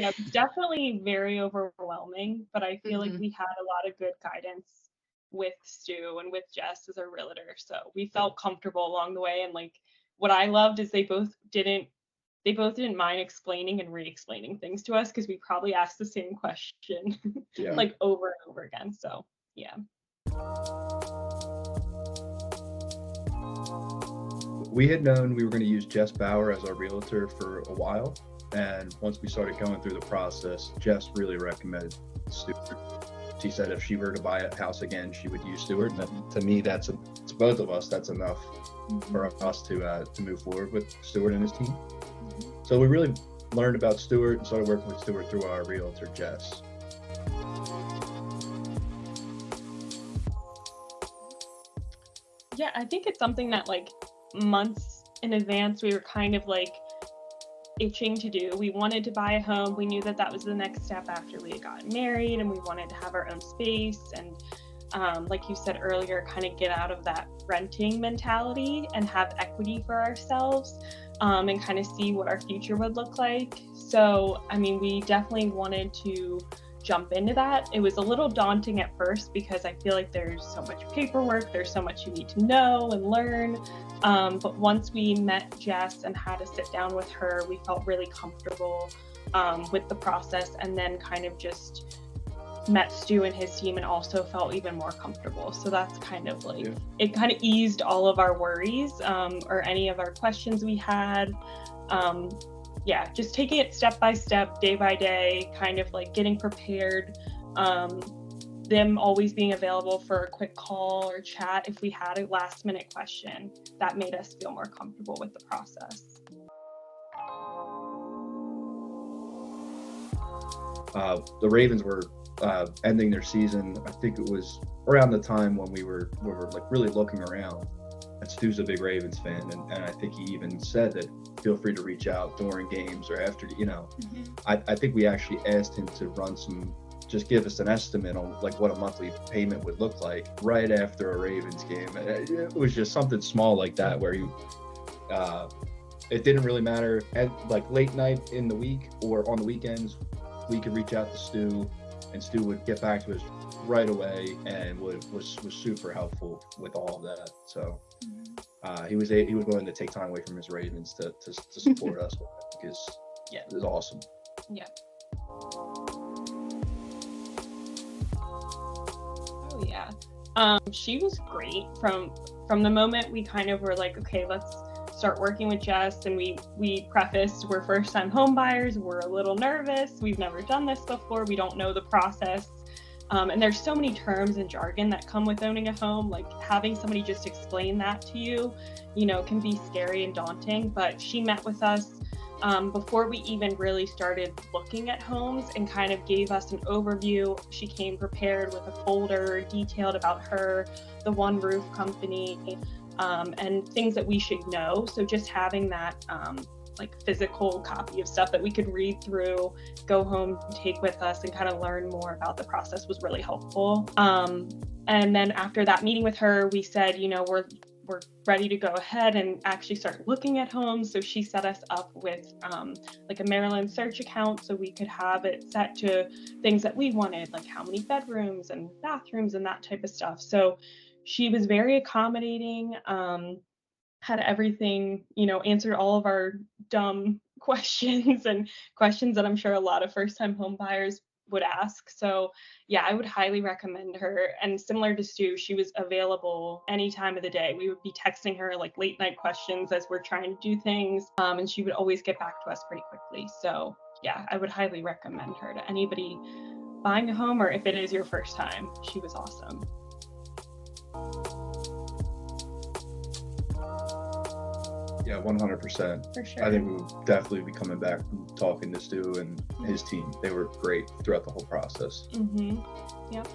Yeah, it's definitely very overwhelming, but I feel like Hmm. we had a lot of good guidance with Stu and with Jess as a realtor. So we felt comfortable along the way. And like what I loved is they both didn't mind explaining and re-explaining things to us because we probably asked the same question Yeah. like over and over again. So yeah. We had known we were going to use Jess Bauer as our realtor for a while. And once we started going through the process, Jess really recommended Stewart. She said if she were to buy a house again, she would use Stewart. And to me, to both of us, that's enough for us to move forward with Stewart and his team. So we really learned about Stewart and started working with Stewart through our realtor, Jess. Yeah, I think it's something that like months in advance we were kind of like itching to do. We wanted to buy a home. We knew that that was the next step after we had gotten married, and we wanted to have our own space and like you said earlier, kind of get out of that renting mentality and have equity for ourselves, and kind of see what our future would look like. So, I mean, we definitely wanted to jump into that. It was a little daunting at first because I feel like there's so much paperwork, there's so much you need to know and learn. But once we met Jess and had to sit down with her, we felt really comfortable with the process, and then kind of just met Stu and his team and also felt even more comfortable. So that's kind of like, Yeah. it kind of eased all of our worries, or any of our questions we had. Yeah, just taking it step by step, day by day, kind of like getting prepared. Them always being available for a quick call or chat if we had a last minute question, that made us feel more comfortable with the process. The Ravens were ending their season. I think it was around the time when we were like really looking around. And Stu's a big Ravens fan, and I think he even said that feel free to reach out during games or after. I think we actually asked him to run just give us an estimate on like what a monthly payment would look like right after a Ravens game. It was just something small like that where it didn't really matter at like late night in the week or on the weekends. We could reach out to Stu, and Stu would get back to us right away and was super helpful with all of that. So he was willing to take time away from his Ravens to support us with it because Yeah. it was awesome. Yeah. Oh yeah. She was great from the moment we kind of were like, okay, let's start working with Jess, and we prefaced we're first time home buyers, we're a little nervous, we've never done this before, we don't know the process. And there's so many terms and jargon that come with owning a home. Like having somebody just explain that to you, can be scary and daunting. But she met with us before we even really started looking at homes and kind of gave us an overview. She came prepared with a folder detailed about her, the One Roof company, and things that we should know. So just having that like physical copy of stuff that we could read through, go home, take with us, and kind of learn more about the process was really helpful. And then after that meeting with her, we said, we're ready to go ahead and actually start looking at homes. So she set us up with like a Maryland search account so we could have it set to things that we wanted, like how many bedrooms and bathrooms and that type of stuff. So she was very accommodating, had everything, answered all of our dumb questions and questions that I'm sure a lot of first time home buyers would ask. So yeah, I would highly recommend her. And similar to Stu, she was available any time of the day. We would be texting her like late night questions as we're trying to do things. And she would always get back to us pretty quickly. So yeah, I would highly recommend her to anybody buying a home, or if it is your first time. She was awesome. Yeah, 100%. For sure. I think we would definitely be coming back and talking to Stu and his team. They were great throughout the whole process. Yep.